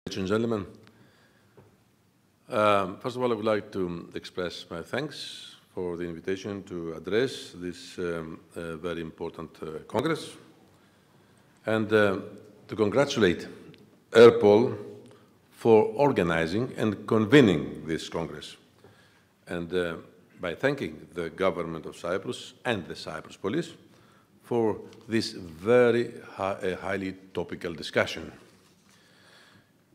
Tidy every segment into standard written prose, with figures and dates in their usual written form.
Ladies and gentlemen, first of all, I would like to express my thanks for the invitation to address this very important Congress and to congratulate Europol for organizing and convening this Congress, and by thanking the government of Cyprus and the Cyprus police for this very highly topical discussion.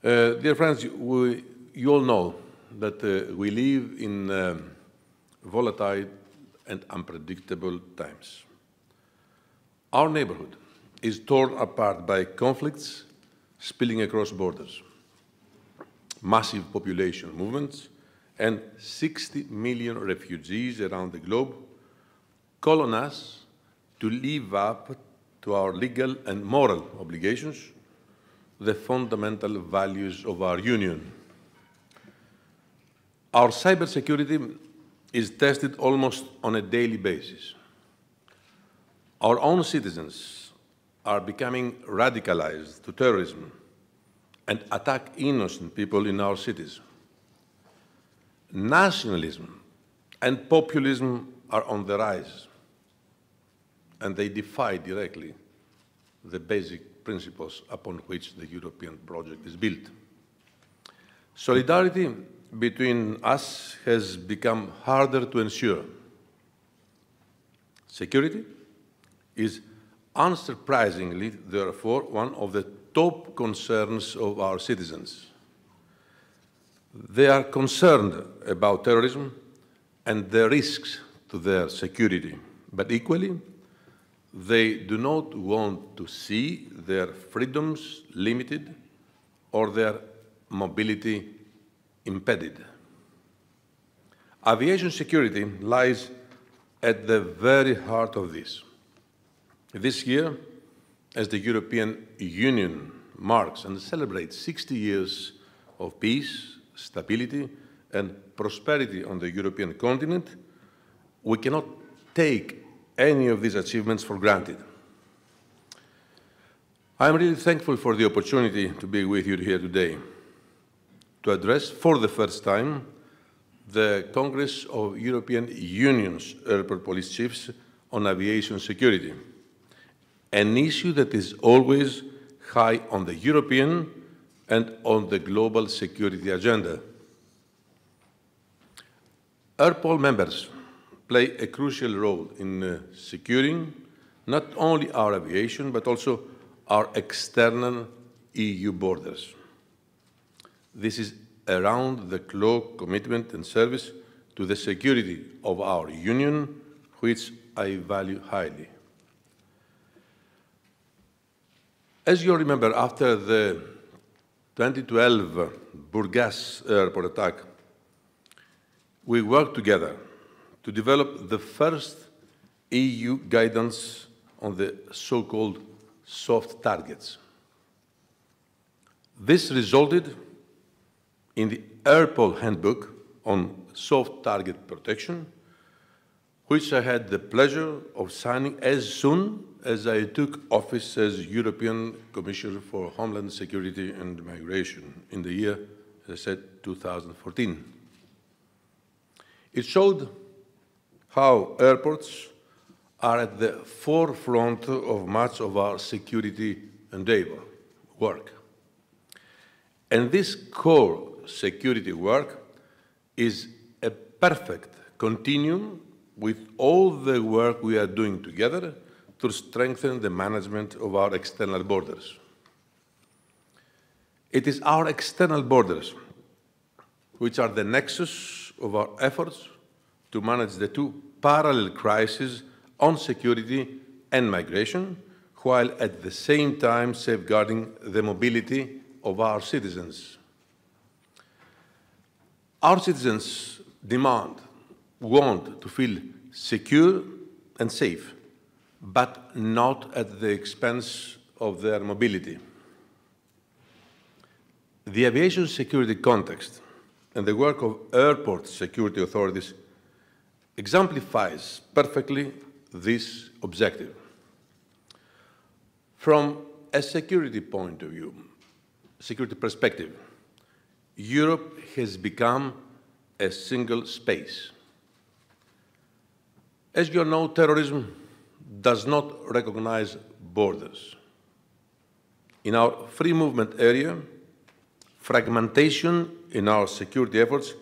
Dear friends, you all know that we live in volatile and unpredictable times. Our neighborhood is torn apart by conflicts spilling across borders, massive population movements, and 60 million refugees around the globe call on us to live up to our legal and moral obligations, the fundamental values of our Union. Our cybersecurity is tested almost on a daily basis. Our own citizens are becoming radicalized to terrorism and attack innocent people in our cities. Nationalism and populism are on the rise, and they defy directly the basic principles upon which the European project is built. Solidarity between us has become harder to ensure. Security is unsurprisingly, therefore, one of the top concerns of our citizens. They are concerned about terrorism and the risks to their security, but equally, they do not want to see their freedoms limited or their mobility impeded. Aviation security lies at the very heart of this. This year, as the European Union marks and celebrates 60 years of peace, stability, and prosperity on the European continent, we cannot take any of these achievements for granted. I am really thankful for the opportunity to be with you here today to address for the first time the Congress of European Union's Airport Police Chiefs on aviation security, an issue that is always high on the European and on the global security agenda. Europol members play a crucial role in securing not only our aviation, but also our external EU borders. This is a round-the-clock commitment and service to the security of our Union, which I value highly. As you remember, after the 2012 Burgas airport attack, we worked together to develop the first EU guidance on the so-called soft targets. This resulted in the Europol Handbook on Soft Target Protection, which I had the pleasure of signing as soon as I took office as European Commissioner for Homeland Security and Migration in the year, as I said, 2014. It showed how airports are at the forefront of much of our security endeavor work. And this core security work is a perfect continuum with all the work we are doing together to strengthen the management of our external borders. It is our external borders which are the nexus of our efforts to manage the two parallel crises on security and migration, while at the same time safeguarding the mobility of our citizens. Our citizens want to feel secure and safe, but not at the expense of their mobility. The aviation security context and the work of airport security authorities exemplifies perfectly this objective. From a security point of view, security perspective, Europe has become a single space. As you know, terrorism does not recognize borders. In our free movement area, fragmentation in our security efforts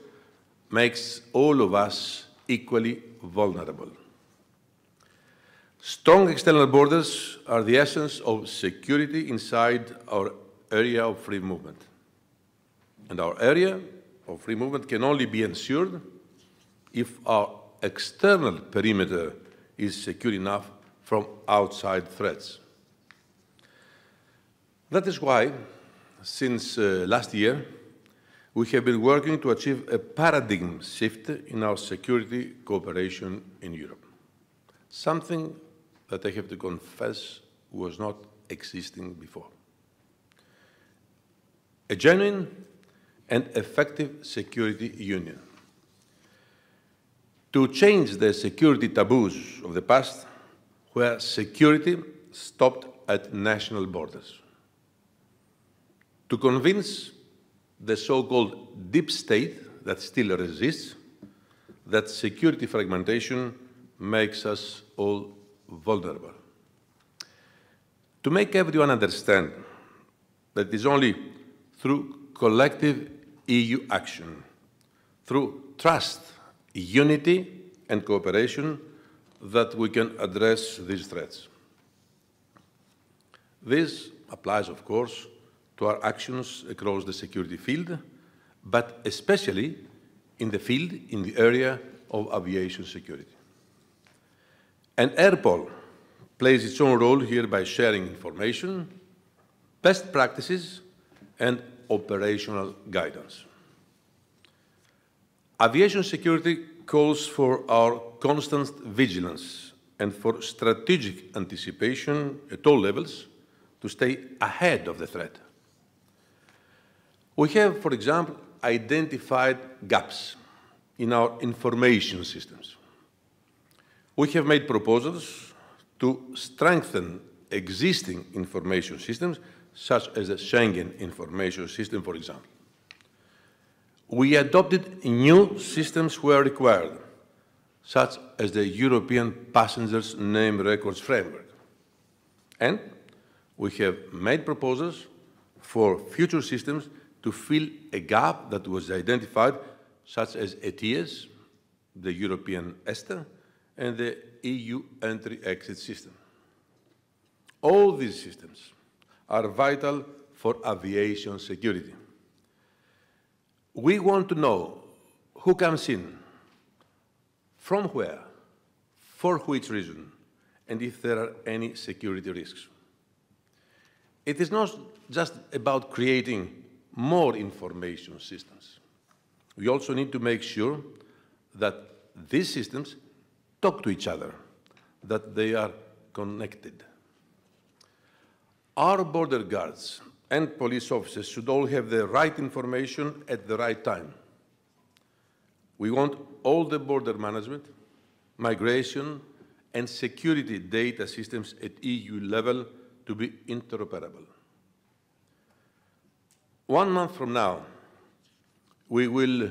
makes all of us equally vulnerable. Strong external borders are the essence of security inside our area of free movement. And our area of free movement can only be ensured if our external perimeter is secure enough from outside threats. That is why, since last year, we have been working to achieve a paradigm shift in our security cooperation in Europe, something that I have to confess was not existing before. A genuine and effective security union. To change the security taboos of the past, where security stopped at national borders. To convince the so-called deep state that still resists that security fragmentation makes us all vulnerable. To make everyone understand that it is only through collective EU action, through trust, unity, and cooperation that we can address these threats. This applies, of course, to our actions across the security field, but especially in the area of aviation security. And Airpol plays its own role here by sharing information, best practices, and operational guidance. Aviation security calls for our constant vigilance and for strategic anticipation at all levels to stay ahead of the threat. We have, for example, identified gaps in our information systems. We have made proposals to strengthen existing information systems, such as the Schengen Information System, for example. We adopted new systems where required, such as the European Passengers Name Records Framework. And we have made proposals for future systems to fill a gap that was identified, such as ETIAS, the European ESTA, and the EU Entry-Exit System. All these systems are vital for aviation security. We want to know who comes in, from where, for which reason, and if there are any security risks. It is not just about creating more information systems. We also need to make sure that these systems talk to each other, that they are connected. Our border guards and police officers should all have the right information at the right time. We want all the border management, migration, and security data systems at EU level to be interoperable. 1 month from now, we will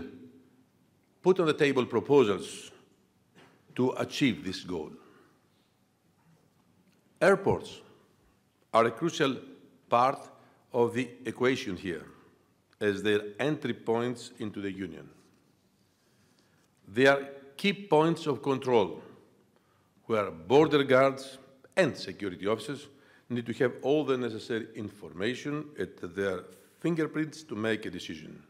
put on the table proposals to achieve this goal. Airports are a crucial part of the equation here, as their entry points into the Union. They are key points of control, where border guards and security officers need to have all the necessary information at their fingerprints to make a decision.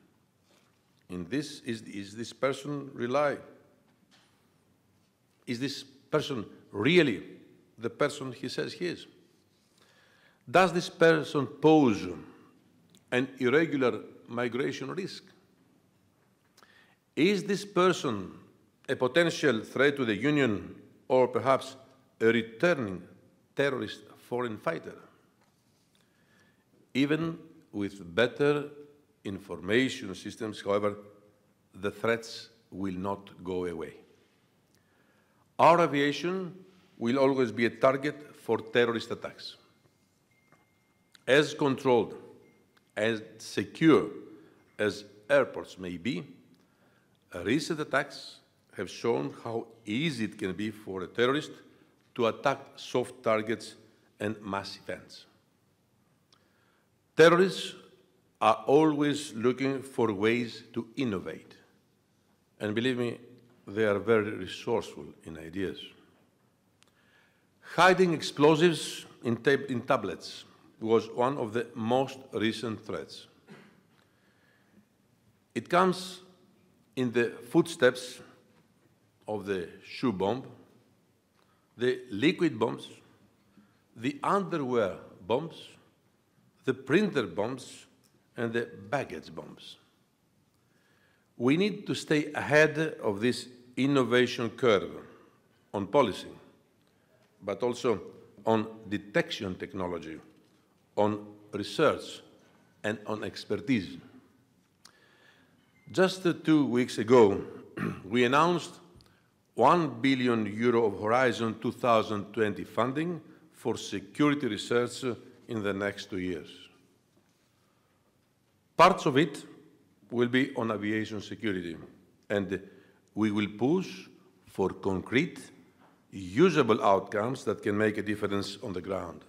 In this, is this person reliable? Is this person really the person he says he is? Does this person pose an irregular migration risk? Is this person a potential threat to the Union or perhaps a returning terrorist foreign fighter? Even with better information systems, however, the threats will not go away. Our aviation will always be a target for terrorist attacks. As controlled As secure as airports may be, recent attacks have shown how easy it can be for a terrorist to attack soft targets and mass events. Terrorists are always looking for ways to innovate. And believe me, they are very resourceful in ideas. Hiding explosives in tablets was one of the most recent threats. It comes in the footsteps of the shoe bomb, the liquid bombs, the underwear bombs, the printer bombs, and the baggage bombs. We need to stay ahead of this innovation curve on policy, but also on detection technology, on research, and on expertise. Just 2 weeks ago, we announced €1 billion of Horizon 2020 funding for security research in the next 2 years. Parts of it will be on aviation security, and we will push for concrete, usable outcomes that can make a difference on the ground.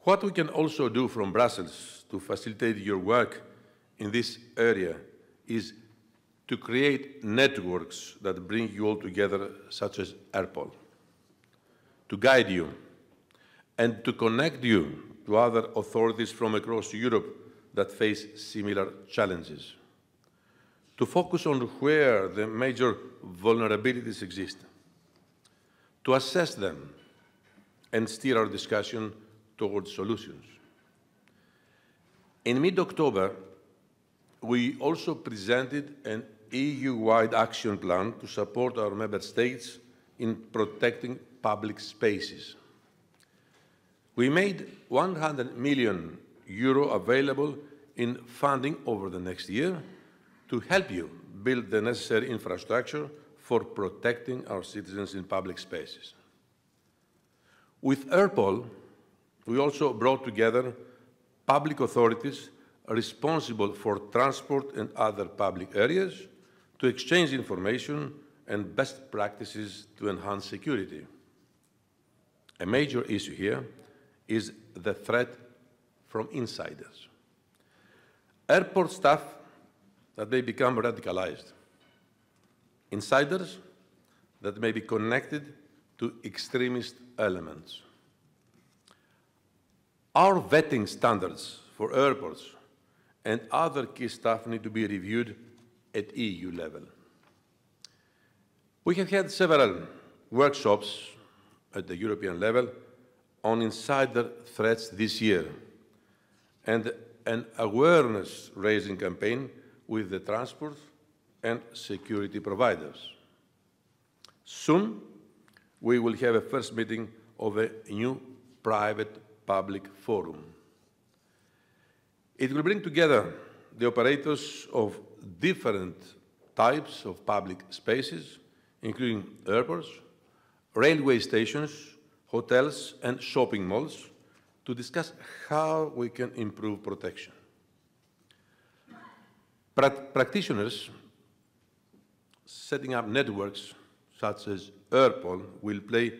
What we can also do from Brussels to facilitate your work in this area is to create networks that bring you all together, such as Airpol, to guide you and to connect you to other authorities from across Europe that face similar challenges, to focus on where the major vulnerabilities exist, to assess them and steer our discussion towards solutions. In mid-October, we also presented an EU-wide action plan to support our member states in protecting public spaces. We made €100 million available in funding over the next year to help you build the necessary infrastructure for protecting our citizens in public spaces. With Airpol, we also brought together public authorities responsible for transport and other public areas to exchange information and best practices to enhance security. A major issue here is the threat from insiders. Airport staff that may become radicalized. Insiders that may be connected to extremist elements. Our vetting standards for airports and other key staff need to be reviewed at EU level. We have had several workshops at the European level on insider threats this year and an awareness-raising campaign with the transport and security providers. Soon, we will have a first meeting of a new private-public forum. It will bring together the operators of different types of public spaces, including airports, railway stations, hotels, and shopping malls, to discuss how we can improve protection. Practitioners setting up networks such as Airpol will play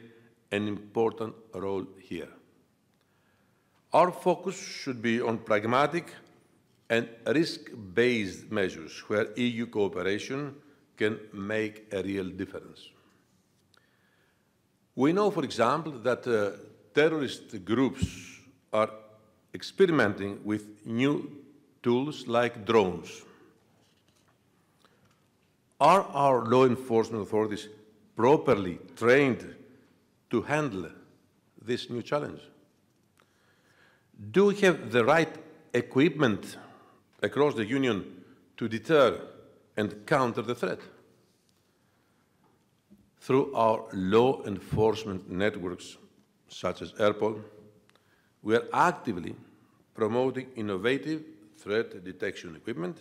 an important role here. Our focus should be on pragmatic and risk-based measures where EU cooperation can make a real difference. We know, for example, that terrorist groups are experimenting with new tools like drones. Are our law enforcement authorities properly trained to handle this new challenge? Do we have the right equipment across the Union to deter and counter the threat? Through our law enforcement networks, such as Airpol, we are actively promoting innovative threat detection equipment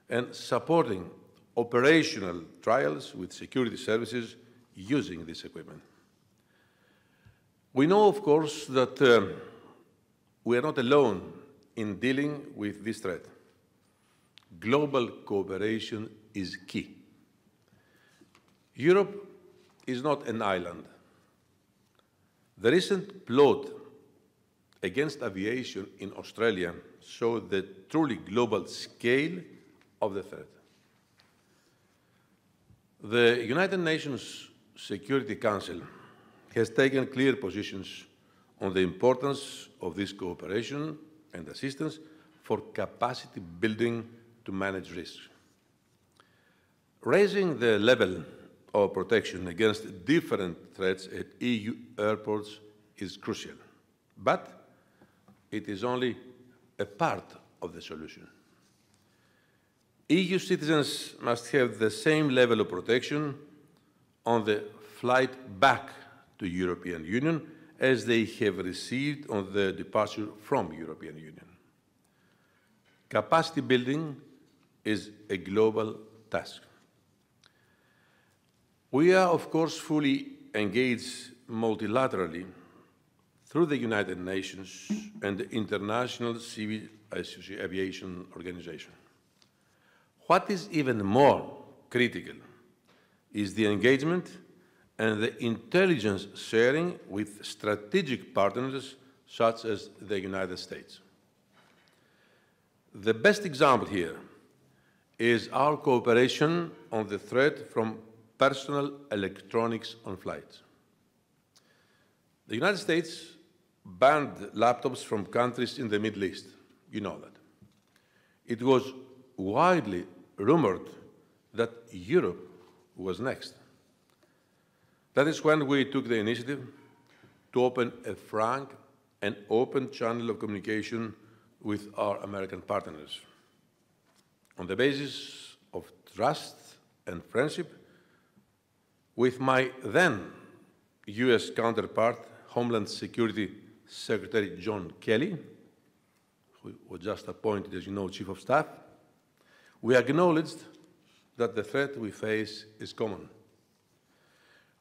and supporting operational trials with security services using this equipment. We know, of course, that we are not alone in dealing with this threat. Global cooperation is key. Europe is not an island. The recent plot against aviation in Australia showed the truly global scale of the threat. The United Nations Security Council has taken clear positions on the importance of this cooperation and assistance for capacity building to manage risks. Raising the level of protection against different threats at EU airports is crucial, but it is only a part of the solution. EU citizens must have the same level of protection on the flight back to European Union as they have received on the departure from European Union. Capacity building is a global task. We are, of course, fully engaged multilaterally through the United Nations and the International Civil Aviation Organization. What is even more critical is the engagement and the intelligence sharing with strategic partners such as the United States. The best example here is our cooperation on the threat from personal electronics on flights. The United States banned laptops from countries in the Middle East. You know that. It was widely rumored that Europe was next. That is when we took the initiative to open a frank and open channel of communication with our American partners. On the basis of trust and friendship, with my then US counterpart, Homeland Security Secretary John Kelly, who was just appointed, as you know, Chief of Staff, we acknowledged that the threat we face is common.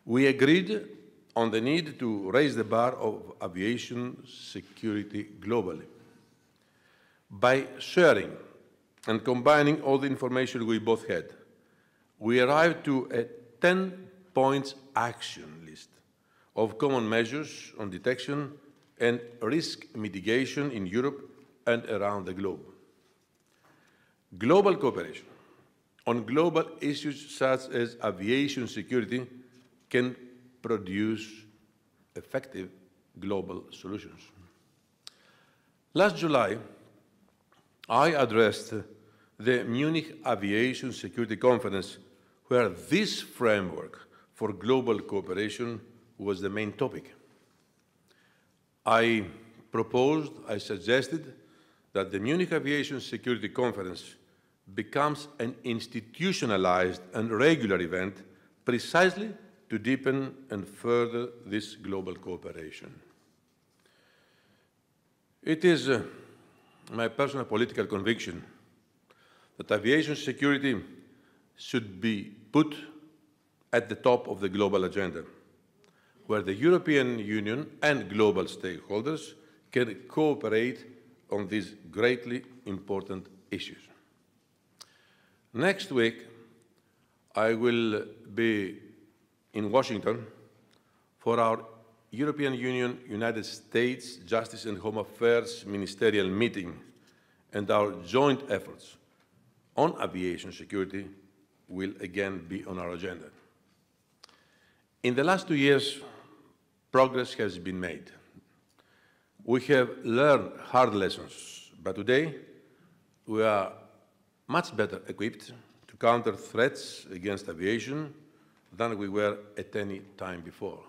We agreed on the need to raise the bar of aviation security globally. By sharing and combining all the information we both had, we arrived to a 10-point action list of common measures on detection and risk mitigation in Europe and around the globe. Global cooperation on global issues such as aviation security can produce effective global solutions. Last July, I addressed the Munich Aviation Security Conference, where this framework for global cooperation was the main topic. I suggested that the Munich Aviation Security Conference becomes an institutionalized and regular event precisely to deepen and further this global cooperation. It is my personal political conviction that aviation security should be put at the top of the global agenda, where the European Union and global stakeholders can cooperate on these greatly important issues. Next week, I will be in Washington for our European Union, United States Justice and Home Affairs Ministerial meeting, and our joint efforts on aviation security will again be on our agenda. In the last 2 years, progress has been made. We have learned hard lessons, but today we are much better equipped to counter threats against aviation than we were at any time before.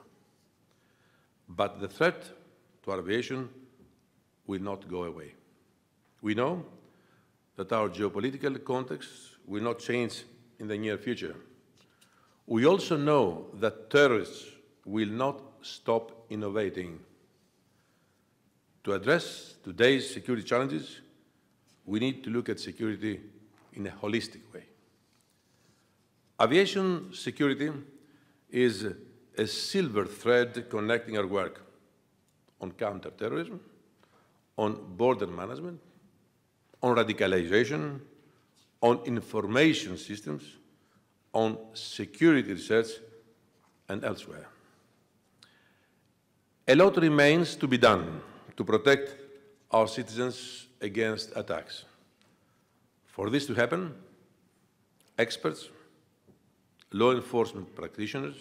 But the threat to our aviation will not go away. We know that our geopolitical context will not change in the near future. We also know that terrorists will not stop innovating. To address today's security challenges, we need to look at security in a holistic way. Aviation security is a silver thread connecting our work on counterterrorism, on border management, on radicalization, on information systems, on security research, and elsewhere. A lot remains to be done to protect our citizens against attacks. For this to happen, experts, law enforcement practitioners,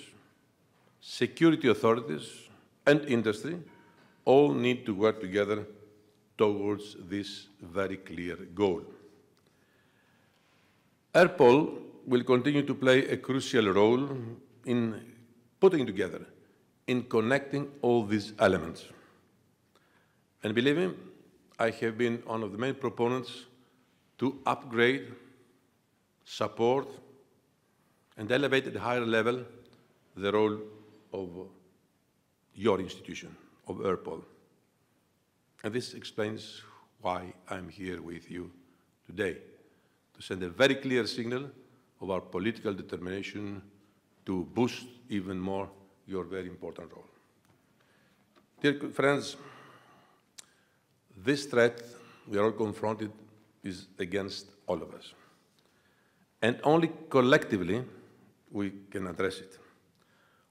security authorities, and industry all need to work together towards this very clear goal. Airpol will continue to play a crucial role in putting together, in connecting all these elements. And believe me, I have been one of the main proponents to upgrade, support, and elevate at a higher level the role of your institution, of Airpol. And this explains why I'm here with you today, to send a very clear signal of our political determination to boost even more your very important role. Dear friends, this threat we are all confronted is against all of us. And only collectively we can address it.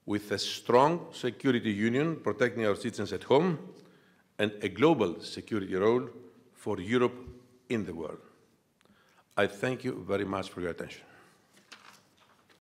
With a strong security union protecting our citizens at home and a global security role for Europe in the world. I thank you very much for your attention.